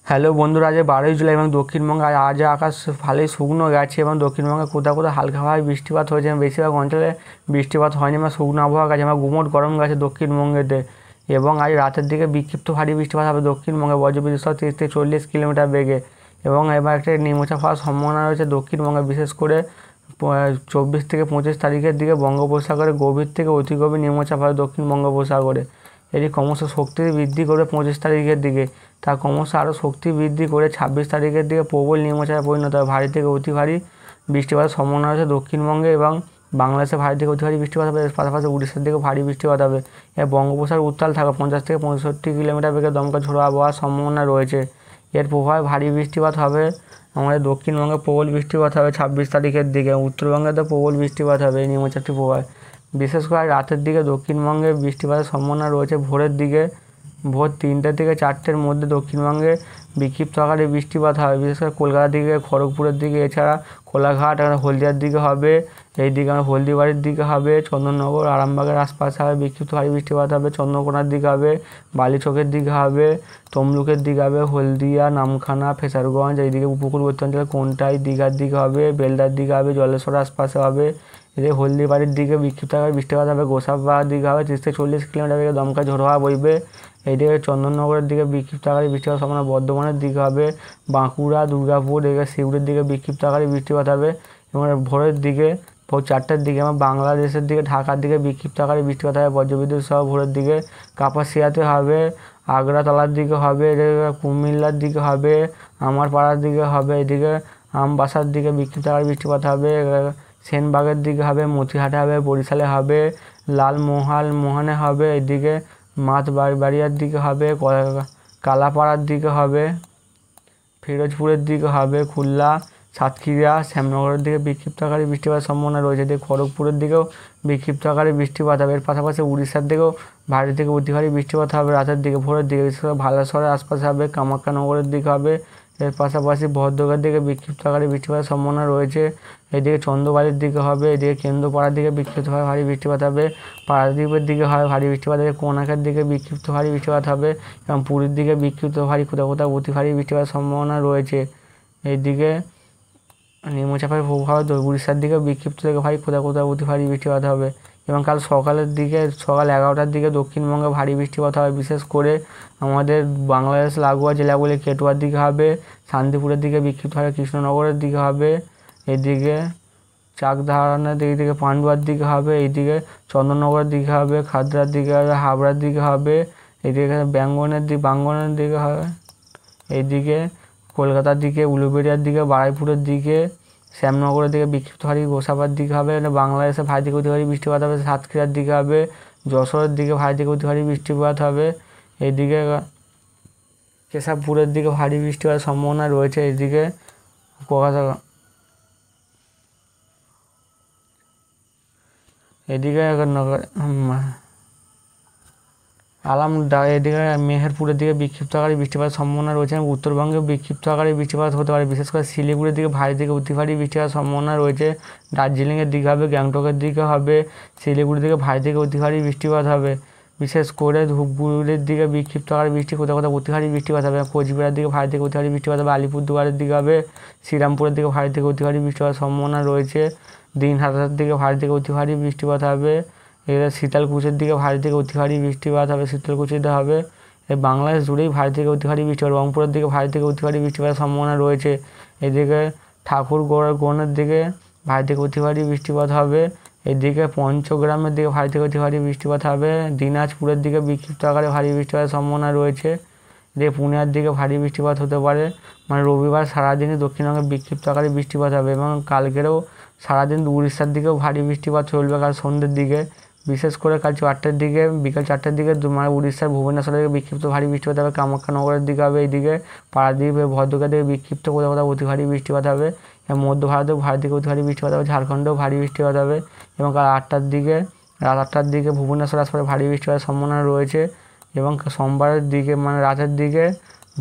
Hello বন্ধুরা, আজ 12ই জুলাই এবং দক্ষিণবঙ্গে আজ আকাশ ভালোই শুকনো গেছে এবং দক্ষিণবঙ্গে কোথাও কোথাও হালকাভাবে বৃষ্টিপাত হয়েছে এবং বেশিরভাগ অঞ্চলে বৃষ্টিপাত হয়নি এবং শুকনো আবহাওয়া গেছে এবং গুমোট গরম গেছে দক্ষিণবঙ্গেতে। এবং আজ রাতের দিকে বিক্ষিপ্ত ভারী বৃষ্টিপাত হবে দক্ষিণবঙ্গে, বজ্রবিদ্যুৎ সহ 30 থেকে 40 কিলোমিটার বেগে। এবং এবার একটা নিম্নচাপ হওয়ার সম্ভাবনা রয়েছে দক্ষিণবঙ্গে, বিশেষ করে 24 থেকে 25 তারিখের দিকে বঙ্গোপসাগরে গভীর থেকে অতি গভীর নিম্নচাপ হবে দক্ষিণ বঙ্গোপসাগরে। এটি ক্রমশ শক্তি বৃদ্ধি করবে 25 তারিখের দিকে, তা ক্রমশ আরও শক্তি বৃদ্ধি করে 26 তারিখের দিকে প্রবল নিম্নচাপে পরিণত হবে। ভারী থেকে অতি ভারী বৃষ্টিপাতের সম্ভাবনা রয়েছে দক্ষিণবঙ্গে এবং বাংলাদেশে ভারী থেকে অতি ভারী বৃষ্টিপাত হবে। এর পাশাপাশি উড়িষ্যার দিকেও ভারী বৃষ্টিপাত হবে। এর বঙ্গোপসাগর উত্তাল থাকবে, 50 থেকে 65 কিলোমিটার বেগে দমকা ঝোড়ো আবহাওয়ার সম্ভাবনা রয়েছে। এর প্রভাবে ভারী বৃষ্টিপাত হবে আমাদের দক্ষিণবঙ্গে, প্রবল বৃষ্টিপাত হবে 26 তারিখের দিকে। উত্তরবঙ্গে তো প্রবল বৃষ্টিপাত হবে এই নিম্নচাপটির প্রভাবে। বিশেষ করে রাতের দিকে দক্ষিণবঙ্গে বৃষ্টিপাতের সম্ভাবনা রয়েছে। ভোরের দিকে ভোর 3টে থেকে 4টের মধ্যে দক্ষিণবঙ্গে বিক্ষিপ্ত আকারে বৃষ্টিপাত হবে, বিশেষ করে কলকাতার দিকে, খড়গপুরের দিকে, এছাড়া কোলাঘাট আর হলদিয়ার দিকে হবে। এই দিকে হলদিবাড়ির দিকে হবে, চন্দননগর আরামবাগের আশপাশে হবে বিক্ষিপ্ত ভারী বৃষ্টিপাত হবে। চন্দ্রকোনার দিকে হবে, বালিচকের দিকে হবে, তমলুকের দিকে হবে, হলদিয়া, নামখানা, ফেসারগঞ্জ, এইদিকে উপকূলবর্তী অঞ্চলে কোনটাই, দীঘার দিকে হবে, বেলদার দিকে হবে, জলেশ্বরের আশপাশে হবে। এদিকে হলদিবাড়ির দিকে বিক্ষিপ্ত আকারে বৃষ্টিপাত হবে। গোসাবার দিকে হবে 30 থেকে 40 কিলোমিটার বেগে দমকা ঝোড়ো হাওয়া বইবে। এইদিকে চন্দননগরের দিকে বিক্ষিপ্ত আকারে বৃষ্টিপাত সম্ভাবনা। বর্ধমানের দিকে হবে, বাঁকুড়া, দুর্গাপুর, এদিকে সিউড়ির দিকে বিক্ষিপ্ত আকারে বৃষ্টিপাত হবে। এবং ভোরের দিকে ভোর 4টের দিকে আমার বাংলাদেশের দিকে, ঢাকার দিকে বিক্ষিপ্ত আকারে বৃষ্টিপাত হবে বজ্রবিদ্যুৎ সহ। ভোরের দিকে কাপাসিয়াতে হবে, আগ্রাতলার দিকে হবে, এদিকে কুমিল্লার দিকে হবে, আমারপাড়ার দিকে হবে, এদিকে আমবাসার দিকে বিক্ষিপ্ত আকারে বৃষ্টিপাত হবে। সেনবাগের দিকে হবে, মতিহাটে হবে, বরিশালে হবে, মোহনে হবে, এদিকে বাড়িয়ার দিকে হবে, কালাপাড়ার দিকে হবে, ফিরোজপুরের দিকে হবে, খুলনা, সাতক্ষীরা, শ্যামনগরের দিকে বিক্ষিপ্ত আকারে বৃষ্টিপাতের সম্ভাবনা রয়েছে। এদিকে খড়গপুরের দিকেও বিক্ষিপ্ত আকারে বৃষ্টিপাত হবে। এর পাশাপাশি উড়িষ্যার দিকেও ভারী থেকে অতি ভারী বৃষ্টিপাত হবে রাতের দিকে। ভোরের দিকে বিশেষ করে ভালেশ্বরের আশপাশে হবে, কামাখ্যানগরের দিকে হবে। এর পাশাপাশি ভদ্রকের দিকে বিক্ষিপ্ত আকারে বৃষ্টিপাতের সম্ভাবনা রয়েছে। এদিকে চন্দ্রবাড়ির দিকে হবে, এদিকে কেন্দ্রপাড়ার দিকে বিক্ষিপ্তভাবে ভারী বৃষ্টিপাত হবে। পারাদ্বীপের দিকে হয় ভারী বৃষ্টিপাত হবে, কোনাকের দিকে বিক্ষিপ্ত ভারী বৃষ্টিপাত হবে এবং পুরীর দিকে বিক্ষিপ্ত ভারী, কোথাও কোথাও অতি ভারী বৃষ্টিপাতের সম্ভাবনা রয়েছে। এইদিকে নিম্নচাপের প্রভাবে উড়িষ্যার দিকে বিক্ষিপ্ত থেকে ভারী, কোথাও কোথাও অতি ভারী বৃষ্টিপাত হবে। এবং কাল সকালের দিকে, সকাল 11টার দিকে দক্ষিণবঙ্গে ভারী বৃষ্টিপাত হবে, বিশেষ করে আমাদের বাংলাদেশ লাগোয়া জেলাগুলি কেটুয়ার দিকে হবে, শান্তিপুরের দিকে বিক্ষিপ্ত হবে, কৃষ্ণনগরের দিকে হবে, এদিকে চাকদাহানের দিক থেকে পান্ডুয়ার দিকে হবে, এইদিকে চন্দননগরের দিকে হবে, খাদরার দিকে হবে, হাবড়ার দিকে হবে, এইদিকে বাঙ্গনের দিকে হবে, এইদিকে কলকাতার দিকে, উলুবেড়িয়ার দিকে, বারুইপুরের দিকে, শ্যামনগরের দিকে বিক্ষিপ্ত ভারী, গোসাবার দিকে হবে। বাংলাদেশে ভারী থেকে অতি ভারী বৃষ্টিপাত হবে। সাতক্ষীরার দিকে হবে, যশোরের দিকে ভারী থেকে অতি ভারী বৃষ্টিপাত হবে। এইদিকে কেশবপুরের দিকে ভারী বৃষ্টিপাতের সম্ভাবনা রয়েছে। এইদিকে এদিকে এদিকে মেহেরপুরের দিকে বিক্ষিপ্ত আকারে বৃষ্টিপাতের সম্ভাবনা রয়েছে। উত্তরবঙ্গে বিক্ষিপ্ত আকারে বৃষ্টিপাত হতে পারে, বিশেষ করে শিলিগুড়ির দিকে ভারী থেকে অতি ভারী বৃষ্টিপাতের সম্ভাবনা রয়েছে। দার্জিলিংয়ের দিকে হবে, গ্যাংটকের দিকে হবে, শিলিগুড়ির দিকে ভারী থেকে অতি ভারী বৃষ্টিপাত হবে। বিশেষ করে ধূপগুড়ির দিকে বিক্ষিপ্ত আকারে বৃষ্টি, কোথাও কোথাও অতি ভারী বৃষ্টিপাত হবে। কোচবিহারের দিকে ভারী থেকে অতি ভারী বৃষ্টিপাত হবে। আলিপুরদুয়ারের দিকে হবে, শ্রীরামপুরের দিকে ভারী থেকে অতি ভারী বৃষ্টিপাতের সম্ভাবনা রয়েছে। দিনহাটার দিকে ভারী থেকে অতি ভারী বৃষ্টিপাত হবে। এবার শীতলকুচির দিকে ভারী থেকে অতি ভারী বৃষ্টিপাত হবে, শীতলকুচিতে হবে। এই বাংলাদেশ জুড়েই ভারী থেকে অতি ভারী বৃষ্টিপাত। রংপুরের দিকে ভারী থেকে অতি ভারী বৃষ্টিপাতের সম্ভাবনা রয়েছে। এদিকে ঠাকুরগড়ের দিকে ভারী থেকে অতি ভারী বৃষ্টিপাত হবে। এদিকে পঞ্চগ্রামের দিকে ভারী থেকে অতি ভারী বৃষ্টিপাত হবে। দিনাজপুরের দিকে বিক্ষিপ্ত আকারে ভারী বৃষ্টিপাতের সম্ভাবনা রয়েছে। এদিকে পুরুলিয়ার দিকে ভারী বৃষ্টিপাত হতে পারে। মানে রবিবার সারাদিনই দক্ষিণবঙ্গে বিক্ষিপ্ত আকারে বৃষ্টিপাত হবে এবং কালকেরও সারাদিন উড়িষ্যার দিকেও ভারী বৃষ্টিপাত চলবে কাল সন্ধ্যের দিকে। বিশেষ করে কাল 4টের দিকে, বিকেল 4টের দিকে মানে উড়িষ্যার ভুবনেশ্বরের দিকে বিক্ষিপ্ত ভারী বৃষ্টিপাত হবে। কামাখ্যানগরের দিকে হবে, এইদিকে পারাদ্বীপ, ভদ্রকের দিকে বিক্ষিপ্ত কোথাও কোথাও অতি ভারী বৃষ্টিপাত হবে। এবং মধ্য ভারতেও ভারী থেকে অতি ভারী বৃষ্টিপাত হবে। ঝাড়খণ্ডেও ভারী বৃষ্টিপাত হবে। এবং কাল রাত 8টার দিকে ভুবনেশ্বর আশপাশে ভারী বৃষ্টিপাতের সম্ভাবনা রয়েছে। এবং সোমবারের দিকে মানে রাতের দিকে,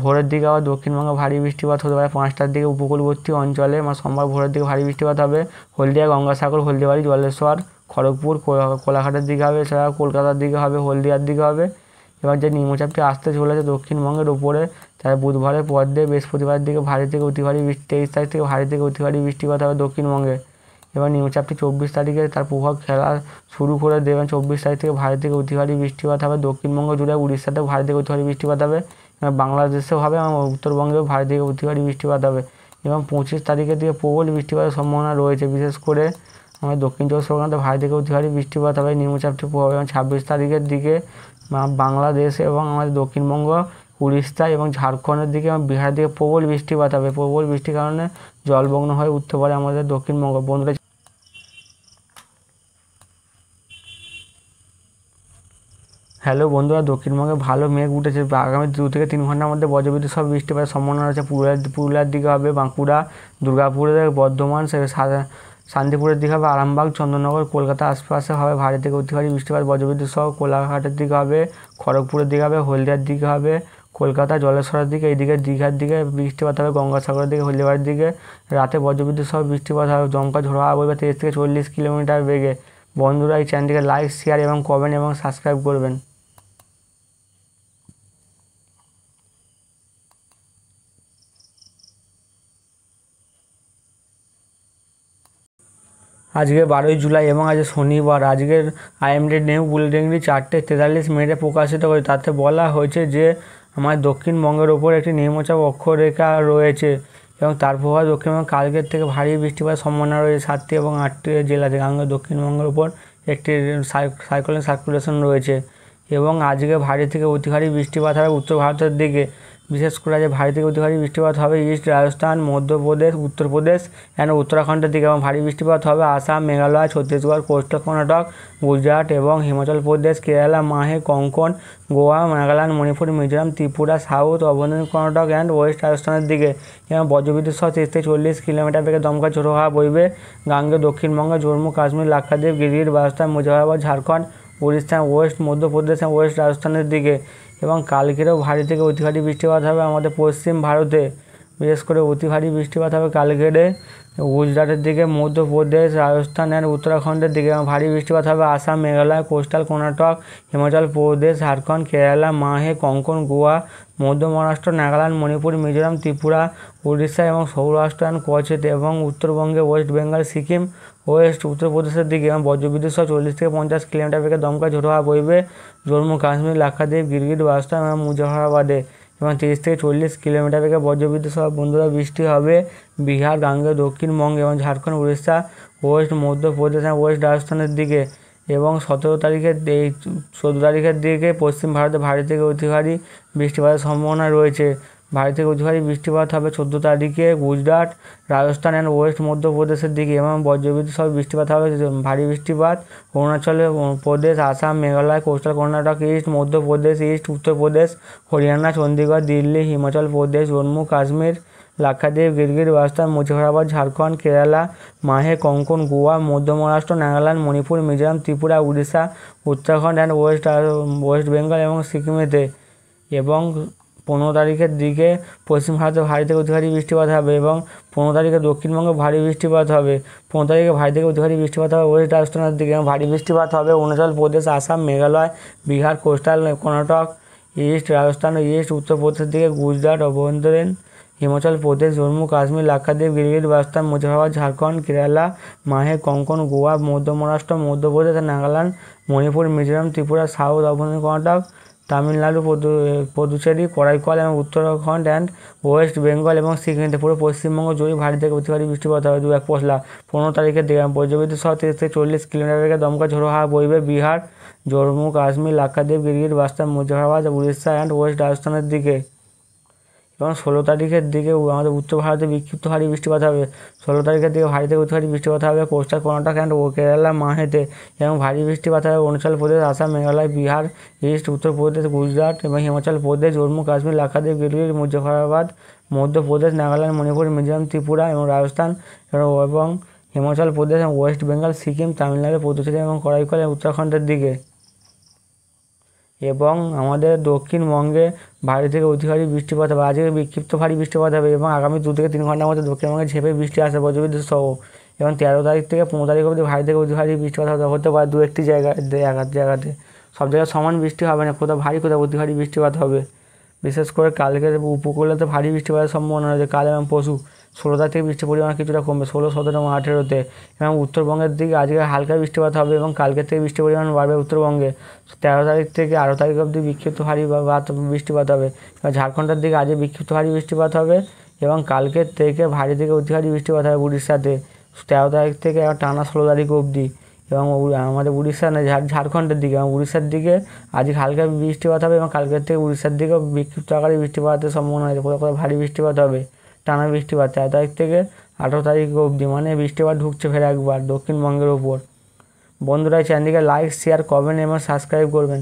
ভোরের দিকে আবার দক্ষিণবঙ্গে ভারী বৃষ্টিপাত হতে পারে 5টার দিকে উপকূলবর্তী অঞ্চলে। মানে সোমবার ভোরের দিকে ভারী বৃষ্টিপাত হবে। হলদিয়া, গঙ্গাসাগর, হলদিবাড়ি, জলেশ্বর, খড়গপুর, কোলাঘাটের দিকে হবে, এছাড়া কলকাতার দিকে হবে, হলদিয়ার দিকে হবে। এবার যে নিম্নচাপটি আসতে চলেছে দক্ষিণবঙ্গের উপরে, তাই বুধবারের পর দিয়ে বৃহস্পতিবার দিকে ভারী থেকে অতি ভারী বৃষ্টি, 23 তারিখ থেকে ভারী থেকে অতি ভারী বৃষ্টিপাত হবে দক্ষিণবঙ্গে। এবার নিম্নচাপটি 24 তারিখে তার প্রভাব খেলা শুরু করে দেবেন। 24 তারিখ থেকে ভারী থেকে অতি ভারী বৃষ্টিপাত হবে দক্ষিণবঙ্গ জুড়ে, উড়িষ্যাতেও ভারী থেকে অতি ভারী বৃষ্টিপাত হবে, এবং বাংলাদেশেও হবে এবং উত্তরবঙ্গেও ভারী থেকে অতি ভারী বৃষ্টিপাত হবে। এবং 25 তারিখের দিকে প্রবল বৃষ্টিপাতের সম্ভাবনা রয়েছে, বিশেষ করে আমাদের দক্ষিণ চব্বিশ পরগনাতে ভারী থেকে অতি ভারী বৃষ্টিপাত হবে নিম্নচাপটির প্রভাবে। এবং 26 তারিখের দিকে বাংলাদেশ এবং আমাদের দক্ষিণবঙ্গ, উড়িষ্যা এবং ঝাড়খণ্ডের দিকে এবং বিহারের দিকে প্রবল বৃষ্টিপাত হবে। প্রবল বৃষ্টির কারণে জলমগ্ন হয়ে উঠতে পারে আমাদের দক্ষিণবঙ্গ। বন্ধুরা, হ্যালো বন্ধুরা, দক্ষিণবঙ্গে ভালো মেঘ উঠেছে। আগামী 2 থেকে 3 ঘন্টার মধ্যে বজ্রবিদ্যুৎ সহ বৃষ্টিপাতের সম্ভাবনা রয়েছে। পুরুলিয়ার দিকে হবে, বাঁকুড়া, দুর্গাপুরে, বর্ধমান, শান্তিপুরের দিকে হবে, আরামবাগ, চন্দননগর, কলকাতার আশপাশে হবে ভারী থেকে অতি ভারী বৃষ্টিপাত বজ্রবিদ্যুৎ সহ। কোলাঘাটের দিকে হবে, খড়গপুরের দিকে হবে, হলদিয়ার দিকে হবে, কলকাতা, জলেশ্বরের দিকে, এইদিকে দীঘার দিকে বৃষ্টিপাত হবে, গঙ্গাসাগরের দিকে, হলদিবাড়ির দিকে রাতে বজ্রবিদ্যুৎ সহ বৃষ্টিপাত হবে। দমকা ঝোড়ো হাওয়া বইবে 30 থেকে 40 কিলোমিটার বেগে। বন্ধুরা, এই চ্যানেলটিকে লাইক, শেয়ার এবং কমেন্ট এবং সাবস্ক্রাইব করবেন। আজকে 12ই জুলাই এবং আজ শনিবার। আজকের IMD নিউ বুলেটিনটি 4:43 প্রকাশিত করে। তাতে বলা হয়েছে যে আমাদের দক্ষিণবঙ্গের ওপর একটি নিম্নচাপ অক্ষরেখা রয়েছে এবং তার প্রভাবে দক্ষিণবঙ্গ কালকের থেকে ভারী বৃষ্টিপাতের সম্ভাবনা রয়েছে 7টি এবং 8টি জেলা থেকে। আমাদের দক্ষিণবঙ্গের ওপর একটি সাইক্লোনিক সার্কুলেশন রয়েছে এবং আজকে ভারী থেকে অতি ভারী বৃষ্টিপাত হবে উত্তর ভারতের দিকে। বিশেষ করে আজ ভারী থেকে অতি ভারী বৃষ্টিপাত হবে ইস্ট রাজস্থান, মধ্যপ্রদেশ, উত্তরপ্রদেশ অ্যান্ড উত্তরাখণ্ডের দিকে, এবং ভারী বৃষ্টিপাত হবে আসাম, মেঘালয়, ছত্তিশগড়, কোস্টাল কর্ণাটক, গুজরাট এবং হিমাচল প্রদেশ, কেরালা, মাহে, কঙ্কন, গোয়া, নাগাল্যান্ড, মণিপুর, মিজোরাম, ত্রিপুরা, সাউথ, অভ্যন্তরীণ কর্ণাটক অ্যান্ড ওয়েস্ট রাজস্থানের দিকে। এবং বজ্রবিদ্যুৎ সহ 30 থেকে 40 কিলোমিটার বেগে দমকা ঝোড়ো হাওয়া বইবে গাঙ্গে দক্ষিণবঙ্গ, জম্মু কাশ্মীর, লাক্ষাদ্বীপ, গিরগিট, বালতাল, মুজাফরবাদ, ঝাড়খণ্ড, উড়িষ্যা, ওয়েস্ট মধ্যপ্রদেশ এবং ওয়েস্ট রাজস্থানের দিকে। এবং কালকেরও ভারী থেকে অতি ভারী বৃষ্টিপাত হবে আমাদের পশ্চিম ভারতে। বিশেষ করে অতি ভারী বৃষ্টিপাত হবে কালকেরে গুজরাটের দিকে, মধ্যপ্রদেশ, রাজস্থান অ্যান্ড উত্তরাখণ্ডের দিকে। এবং ভারী বৃষ্টিপাত হবে আসাম, মেঘালয়, কোস্টাল কর্ণাটক, হিমাচল প্রদেশ, ঝাড়খণ্ড, কেরালা, মাহে, কঙ্কন, গোয়া, মধ্য মহারাষ্ট্র, নাগাল্যান্ড, মণিপুর, মিজোরাম, ত্রিপুরা, উড়িষ্যা এবং সৌরাষ্ট্র অ্যান্ড কচ্ছতে। এবং উত্তরবঙ্গে ওয়েস্ট বেঙ্গল, সিকিম, ওয়েস্ট উত্তরপ্রদেশের দিকে। এবং বজ্রবিদ্যুৎ সহ 40 থেকে 50 কিলোমিটার বেগে দমকা ঝোড়ো হাওয়া বইবে জম্মু কাশ্মীর, লাক্ষাদ্বীপ, গিরগিট, বালতাল এবং মুজাফরবাদে। এবং 30 থেকে 40 কিলোমিটার বেগে বজ্রবিদ্যুৎ সহ বন্ধুরা বৃষ্টি হবে বিহার, গাঙ্গেয় দক্ষিণবঙ্গে এবং ঝাড়খণ্ড, উড়িষ্যা, ওয়েস্ট মধ্যপ্রদেশ এবং ওয়েস্ট রাজস্থানের দিকে। এবং 14 তারিখের দিকে পশ্চিম ভারতে ভারী থেকে অতি ভারী বৃষ্টিপাতের সম্ভাবনা রয়েছে। ভারী থেকে অতি ভারী বৃষ্টিপাত হবে 14 তারিখে গুজরাট, রাজস্থান অ্যান্ড ওয়েস্ট মধ্যপ্রদেশের দিকে। এবং বজ্রবিদ্যুৎ সহ বৃষ্টিপাত হবে ভারী বৃষ্টিপাত Arunachal Pradesh, Assam, Meghalaya, coastal Karnataka, east Madhya Pradesh, east Uttar Pradesh, Haryana, Chandigarh, Delhi, Himachal Pradesh, Jammu Kashmir, Lakshadweep, Gilgit, Baltal, Muzaffarabad, Jharkhand, Kerala, Mahe, Konkan, Goa, মধ্য মহারাষ্ট্র, নাগাল্যান্ড, মণিপুর, মিজোরাম, ত্রিপুরা, উড়িষ্যা, উত্তরাখণ্ড অ্যান্ড ওয়েস্ট বেঙ্গল এবং সিকিমেতে। এবং 15 তারিখের দিকে পশ্চিম ভারতে ভারী থেকে অতি ভারী বৃষ্টিপাত হবে এবং 15 তারিখে দক্ষিণবঙ্গে ভারী বৃষ্টিপাত হবে। 15 তারিখে ভারী থেকে অতি ভারী বৃষ্টিপাত হবে ওয়েস্ট রাজস্থানের দিকে। এবং ভারী বৃষ্টিপাত হবে Arunachal Pradesh, Assam, Meghalaya, Bihar, coastal Karnataka, east Rajasthan, east উত্তরপ্রদেশের দিকে, গুজরাট, অভ্যন্তরীণ হিমাচল প্রদেশ, জম্মু কাশ্মীর, লাক্ষাদ্বীপ, গিরগিট, বালতাল, মুজাফরবাদ, ঝাড়খণ্ড, কেরালা, মাহে, কঙ্কন, গোয়া, মধ্য মহারাষ্ট্র, মধ্যপ্রদেশ, নাগাল্যান্ড, মণিপুর, মিজোরাম, ত্রিপুরা, সাউথ, অভ্যন্তরীণ কর্ণাটক, তামিলনাড়ু, পুদুচেরি, করাইকল এবং উত্তরাখণ্ড অ্যান্ড ওয়েস্ট বেঙ্গল এবং সিকিমতে পুরো পশ্চিমবঙ্গ জুড়ে ভারী থেকে অতি ভারী বৃষ্টিপাত হবে 2-1 পশলা। 15 তারিখের দিকে বজ্রবিদ্যুৎ সহ 30 থেকে 40 কিলোমিটার বেগে দমকা ঝোড়ো হাওয়া বইবে বিহার, জম্মু কাশ্মীর, লাক্ষাদ্বীপ, গিরগিট, বালতাল, মুজাফরবাদ, উড়িষ্যা অ্যান্ড ওয়েস্ট রাজস্থানের দিকে। এবং 16 তারিখের দিকে আমাদের উত্তর ভারতে বিক্ষিপ্ত ভারী বৃষ্টিপাত হবে। 16 তারিখের দিকে ভারী থেকে অতি ভারী বৃষ্টিপাত হবে কোস্টাল কর্ণাটক অ্যান্ড কেরালা, মাহেতে। এবং ভারী বৃষ্টিপাত হবে অরুণাচল প্রদেশ, আসাম, মেঘালয়, বিহার, ইস্ট উত্তরপ্রদেশ, গুজরাট এবং হিমাচল প্রদেশ, জম্মু কাশ্মীর, লাক্ষাদ্বীপ, গিরগিট, মুজাফরবাদ, মধ্যপ্রদেশ, নাগাল্যান্ড, মণিপুর, মিজোরাম, ত্রিপুরা এবং রাজস্থান এবং হিমাচল প্রদেশ এবং ওয়েস্ট বেঙ্গল, সিকিম, তামিলনাড়ু, পুদুচেরি এবং করাইকল উত্তরাখণ্ডের দিকে। এবং আমাদের দক্ষিণবঙ্গে ভারী থেকে অতি ভারী বৃষ্টিপাত হবে। আজকে বিক্ষিপ্ত ভারী বৃষ্টিপাত হবে এবং আগামী 2 থেকে 3 ঘন্টার মধ্যে দক্ষিণবঙ্গে ঝেঁপে বৃষ্টি আসবে বজ্রবিদ্যুৎ সহ। এবং 13 তারিখ থেকে 15 তারিখ অবধি ভারী থেকে অতি ভারী বৃষ্টিপাত হতে পারে 2-1টি জায়গাতে। সব জায়গায় সমান বৃষ্টি হবে না, কোথাও ভারী কোথাও অতি ভারী বৃষ্টিপাত হবে। বিশেষ করে কালকে উপকূলেতে ভারী বৃষ্টিপাতের সম্ভাবনা রয়েছে। কাল এবং পরশু 16 তারিখ থেকে বৃষ্টির পরিমাণ কিছুটা কমবে, 16, 17 এবং 18-তে। এবং উত্তরবঙ্গের দিকে আজকে হালকা বৃষ্টিপাত হবে এবং কালকের থেকে বৃষ্টির পরিমাণ বাড়বে উত্তরবঙ্গে। 13 তারিখ থেকে 18 তারিখ অবধি বিক্ষিপ্ত ভারী বৃষ্টিপাত হবে। এবং ঝাড়খণ্ডের দিকে আজকে বিক্ষিপ্ত ভারী বৃষ্টিপাত হবে এবং কালকের থেকে ভারী থেকে অতি ভারী বৃষ্টিপাত হবে উড়িষ্যাতে 13 তারিখ থেকে টানা 16 তারিখ অবধি। এবং আমাদের উড়িষ্যা না ঝাড়খণ্ডের দিকে এবং উড়িষ্যার দিকে আজকে হালকা বৃষ্টিপাত হবে এবং কালকের থেকে উড়িষ্যার দিকেও বিক্ষিপ্ত আকারে বৃষ্টিপাতের সম্ভাবনা আছে। কোথাও কোথাও ভারী বৃষ্টিপাত হবে, টানা বৃষ্টিপাত 13 তারিখ থেকে 18 তারিখ অবধি। মানে বৃষ্টিপাত ঢুকছে ফের একবার দক্ষিণবঙ্গের ওপর। বন্ধুরা চ্যানেলটিকে লাইক, শেয়ার, কমেন্ট এবং সাবস্ক্রাইব করবেন।